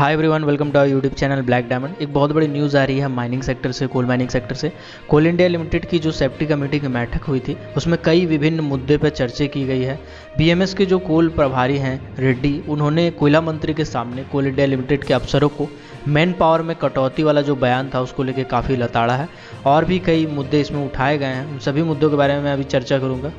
Hi everyone, welcome to our YouTube channel Black Diamond. एक बहुत बड़ी न्यूज़ आ रही है माइनिंग सेक्टर से, कोल माइनिंग सेक्टर से। कोल इंडिया लिमिटेड की जो सेफ्टी कमेटी की बैठक हुई थी, उसमें कई विभिन्न मुद्दे पर चर्चा की गई है। बीएमएस के जो कोल प्रभारी हैं रेड्डी, उन्होंने कोयला मंत्री के सामने कोल इंडिया लिमिटेड के अफसरों को मैन पावर में कटौती वाला जो बयान था उसको लेकर काफ़ी लताड़ा है। और भी कई मुद्दे इसमें उठाए गए हैं, उन सभी मुद्दों के बारे में मैं अभी चर्चा करूँगा।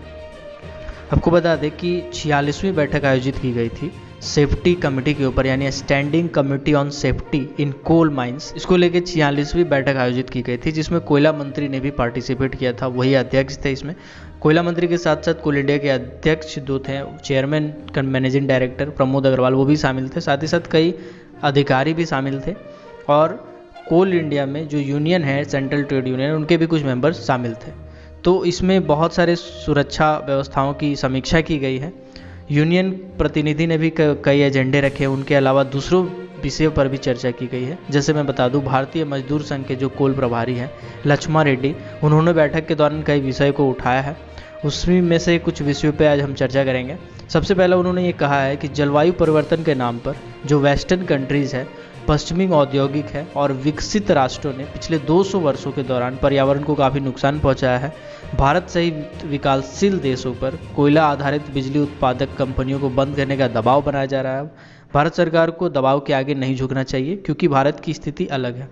आपको बता दें कि 46वीं बैठक आयोजित की गई थी सेफ्टी कमेटी के ऊपर, यानी standing committee on safety in coal mines. इसको लेके 46वीं बैठक आयोजित की गई थी, जिसमें कोयला मंत्री ने भी पार्टिसिपेट किया था, वही अध्यक्ष थे। इसमें कोयला मंत्री के साथ साथ कोल इंडिया के अध्यक्ष जो थे, chairman managing director Pramod Agarwal, वो भी शामिल थे। साथ ही साथ कई अधिकारी भी शामिल थे। और कोल इंडिया में जो यूनियन है, सेंट्रल ट्रेड यूनियन, उनके भी कुछ मेंबर्स शामिल थे। तो इसमें बहुत सारे सुरक्षा व्यवस्थाओं की समीक्षा की गई है। यूनियन प्रतिनिधि ने भी कई एजेंडे रखे, उनके अलावा दूसरों विषयों पर भी चर्चा की गई है। जैसे मैं बता दूं, भारतीय मजदूर संघ के जो कोल प्रभारी हैं लक्ष्मा रेड्डी, उन्होंने बैठक के दौरान कई विषय को उठाया है। उसमें में से कुछ विषयों पर आज हम चर्चा करेंगे। सबसे पहले उन्होंने ये कहा है कि जलवायु परिवर्तन के नाम पर जो वेस्टर्न कंट्रीज़ है, पश्चिमी औद्योगिक है और विकसित राष्ट्रों ने पिछले 200 वर्षों के दौरान पर्यावरण को काफ़ी नुकसान पहुंचाया है। भारत सहित विकासशील देशों पर कोयला आधारित बिजली उत्पादक कंपनियों को बंद करने का दबाव बनाया जा रहा है। भारत सरकार को दबाव के आगे नहीं झुकना चाहिए, क्योंकि भारत की स्थिति अलग है।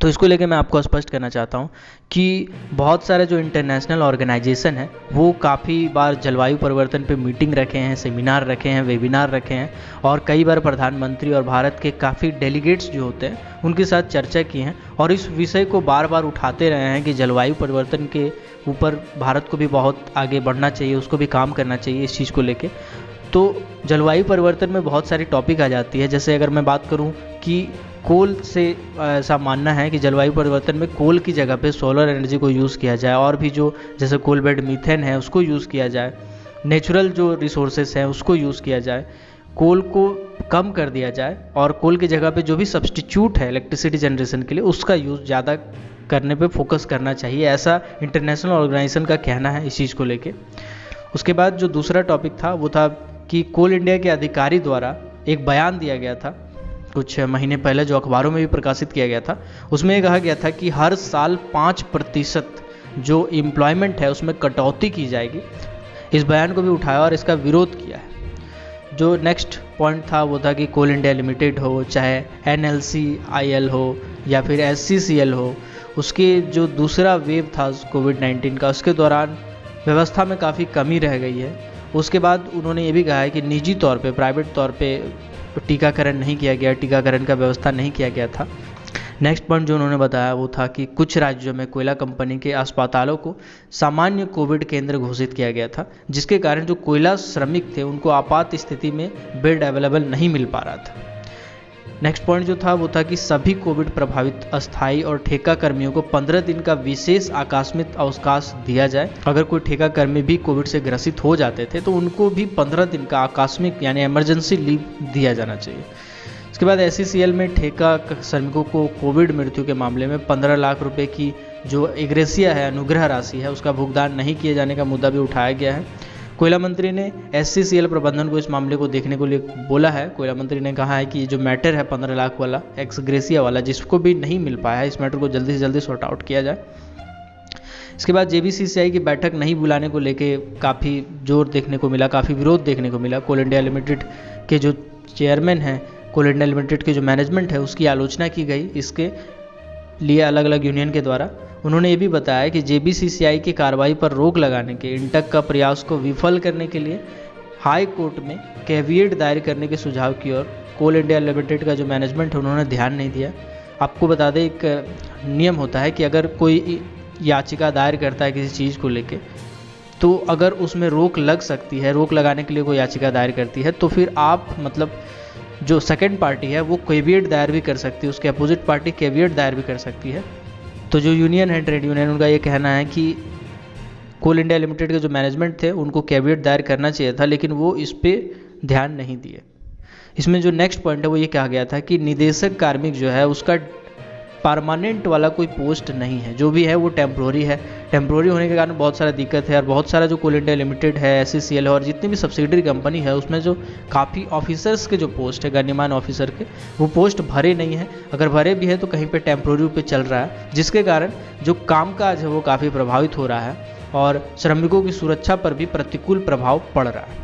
तो इसको लेकर मैं आपको स्पष्ट करना चाहता हूँ कि बहुत सारे जो इंटरनेशनल ऑर्गेनाइजेशन है, वो काफ़ी बार जलवायु परिवर्तन पे मीटिंग रखे हैं, सेमिनार रखे हैं, वेबिनार रखे हैं, और कई बार प्रधानमंत्री और भारत के काफ़ी डेलीगेट्स जो होते हैं उनके साथ चर्चा की हैं, और इस विषय को बार बार उठाते रहे हैं कि जलवायु परिवर्तन के ऊपर भारत को भी बहुत आगे बढ़ना चाहिए, उसको भी काम करना चाहिए इस चीज़ को लेके। तो जलवायु परिवर्तन में बहुत सारी टॉपिक आ जाती है। जैसे अगर मैं बात करूं कि कोल से ऐसा मानना है कि जलवायु परिवर्तन में कोल की जगह पे सोलर एनर्जी को यूज़ किया जाए, और भी जो जैसे कोल बेड मीथेन है उसको यूज़ किया जाए, नेचुरल जो रिसोर्सेस हैं उसको यूज़ किया जाए, कोल को कम कर दिया जाए, और कोल की जगह पे जो भी सब्सटीट्यूट है इलेक्ट्रिसिटी जनरेशन के लिए उसका यूज़ ज़्यादा करने पे फोकस करना चाहिए, ऐसा इंटरनेशनल ऑर्गेनाइजेशन का कहना है इस चीज़ को लेके। उसके बाद जो दूसरा टॉपिक था वो था कि कोल इंडिया के अधिकारी द्वारा एक बयान दिया गया था कुछ महीने पहले, जो अखबारों में भी प्रकाशित किया गया था। उसमें ये कहा गया था कि हर साल 5% जो एम्प्लॉयमेंट है उसमें कटौती की जाएगी। इस बयान को भी उठाया और इसका विरोध किया है। जो नेक्स्ट पॉइंट था वो था कि कोल इंडिया लिमिटेड हो, चाहे NLCIL हो या फिर SCCL हो, उसके जो दूसरा वेव था कोविड-19 का, उसके दौरान व्यवस्था में काफ़ी कमी रह गई है। उसके बाद उन्होंने ये भी कहा है कि निजी तौर पे, प्राइवेट तौर पे टीकाकरण नहीं किया गया, टीकाकरण का व्यवस्था नहीं किया गया था। नेक्स्ट पॉइंट जो उन्होंने बताया वो था कि कुछ राज्यों में कोयला कंपनी के अस्पतालों को सामान्य कोविड केंद्र घोषित किया गया था, जिसके कारण जो कोयला श्रमिक थे उनको आपात स्थिति में बेड अवेलेबल नहीं मिल पा रहा था। नेक्स्ट पॉइंट जो था वो था कि सभी कोविड प्रभावित अस्थायी और ठेका कर्मियों को 15 दिन का विशेष आकस्मिक अवकाश दिया जाए। अगर कोई ठेका कर्मी भी कोविड से ग्रसित हो जाते थे तो उनको भी 15 दिन का आकस्मिक यानी इमरजेंसी लीव दिया जाना चाहिए। इसके बाद SCCL में ठेका श्रमिकों को कोविड मृत्यु के मामले में 15 लाख रुपए की जो एग्रेसिया है, अनुग्रह राशि है, उसका भुगतान नहीं किए जाने का मुद्दा भी उठाया गया है। कोयला मंत्री ने SCCL प्रबंधन को इस मामले को देखने को लिए बोला है। कोयला मंत्री ने कहा है कि जो मैटर है 15 लाख वाला, एक्सग्रेसिया वाला, जिसको भी नहीं मिल पाया है, इस मैटर को जल्दी से जल्दी सॉर्ट आउट किया जाए। इसके बाद JBCCI की बैठक नहीं बुलाने को लेके काफ़ी जोर देखने को मिला, काफ़ी विरोध देखने को मिला। कोल इंडिया लिमिटेड के जो चेयरमैन हैं, कोल इंडिया लिमिटेड के जो मैनेजमेंट है, उसकी आलोचना की गई इसके लिए अलग अलग यूनियन के द्वारा। उन्होंने ये भी बताया कि JBCCI की कार्रवाई पर रोक लगाने के इंटक का प्रयास को विफल करने के लिए हाई कोर्ट में कैविएट दायर करने के सुझाव की ओर कोल इंडिया लिमिटेड का जो मैनेजमेंट है उन्होंने ध्यान नहीं दिया। आपको बता दें, एक नियम होता है कि अगर कोई याचिका दायर करता है किसी चीज़ को लेके, तो अगर उसमें रोक लग सकती है, रोक लगाने के लिए कोई याचिका दायर करती है, तो फिर आप मतलब जो सेकंड पार्टी है वो कैविएट दायर भी कर सकती है, उसके अपोजिट पार्टी कैविएट दायर भी कर सकती है। तो जो यूनियन है, ट्रेड यूनियन, उनका ये कहना है कि कोल इंडिया लिमिटेड के जो मैनेजमेंट थे उनको कैविएट दायर करना चाहिए था, लेकिन वो इस पर ध्यान नहीं दिए। इसमें जो नेक्स्ट पॉइंट है वो ये कहा गया था कि निदेशक कार्मिक जो है उसका परमानेंट वाला कोई पोस्ट नहीं है, जो भी है वो टेम्प्रोरी है। टेम्प्रोरी होने के कारण बहुत सारा दिक्कत है और बहुत सारा जो कोल इंडिया लिमिटेड है, SCCL है और जितनी भी सब्सिडरी कंपनी है उसमें जो काफ़ी ऑफिसर्स के जो पोस्ट है, गण्यमान्य ऑफिसर के, वो पोस्ट भरे नहीं है। अगर भरे भी है तो कहीं पे टेम्प्रोरी पे चल रहा है, जिसके कारण जो कामकाज है वो काफ़ी प्रभावित हो रहा है और श्रमिकों की सुरक्षा पर भी प्रतिकूल प्रभाव पड़ रहा है।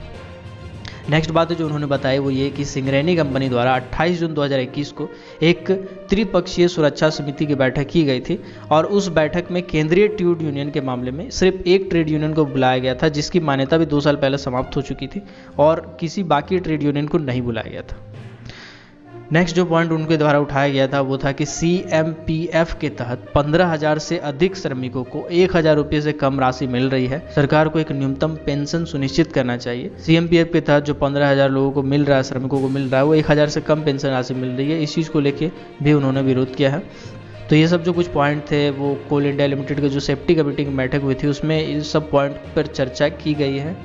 नेक्स्ट बात जो उन्होंने बताई वो ये कि सिंगरेनी कंपनी द्वारा 28 जून 2021 को एक त्रिपक्षीय सुरक्षा समिति की बैठक की गई थी और उस बैठक में केंद्रीय ट्रेड यूनियन के मामले में सिर्फ एक ट्रेड यूनियन को बुलाया गया था, जिसकी मान्यता भी 2 साल पहले समाप्त हो चुकी थी और किसी बाकी ट्रेड यूनियन को नहीं बुलाया गया था। नेक्स्ट जो पॉइंट उनके द्वारा उठाया गया था वो था कि CMPF के तहत 15,000 से अधिक श्रमिकों को 1,000 रुपये से कम राशि मिल रही है। सरकार को एक न्यूनतम पेंशन सुनिश्चित करना चाहिए। CMPF के तहत जो 15,000 लोगों को मिल रहा है, श्रमिकों को मिल रहा है, वो 1,000 से कम पेंशन राशि मिल रही है। इस चीज़ को लेके भी उन्होंने विरोध किया है। तो ये सब जो कुछ पॉइंट थे वो कोल इंडिया लिमिटेड के जो सेफ्टी कमेटी की बैठक हुई थी उसमें इस सब पॉइंट पर चर्चा की गई है।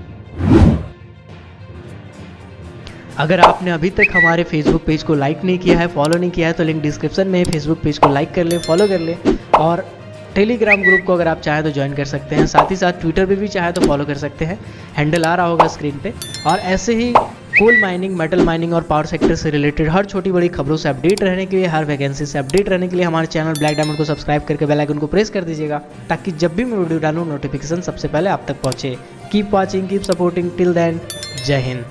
अगर आपने अभी तक हमारे फेसबुक पेज को लाइक नहीं किया है, फॉलो नहीं किया है, तो लिंक डिस्क्रिप्शन में है। फेसबुक पेज को लाइक कर ले, फॉलो कर ले और टेलीग्राम ग्रुप को अगर आप चाहें तो ज्वाइन कर सकते हैं। साथ ही साथ ट्विटर पे भी चाहे तो फॉलो कर सकते हैं, हैंडल आ रहा होगा स्क्रीन पे। और ऐसे ही कोल माइनिंग, मेटल माइनिंग और पावर सेक्टर से रिलेटेड हर छोटी बड़ी खबरों से अपडेट रहने के लिए, हर वैकेंसी से अपडेट रहने के लिए हमारे चैनल ब्लैक डायमंड को सब्सक्राइब करके बेल आइकन को प्रेस कर दीजिएगा, ताकि जब भी मैं वीडियो डालूँ नोटिफिकेशन सबसे पहले आप तक पहुँचे। Keep watching, keep supporting, till then, जय हिंद।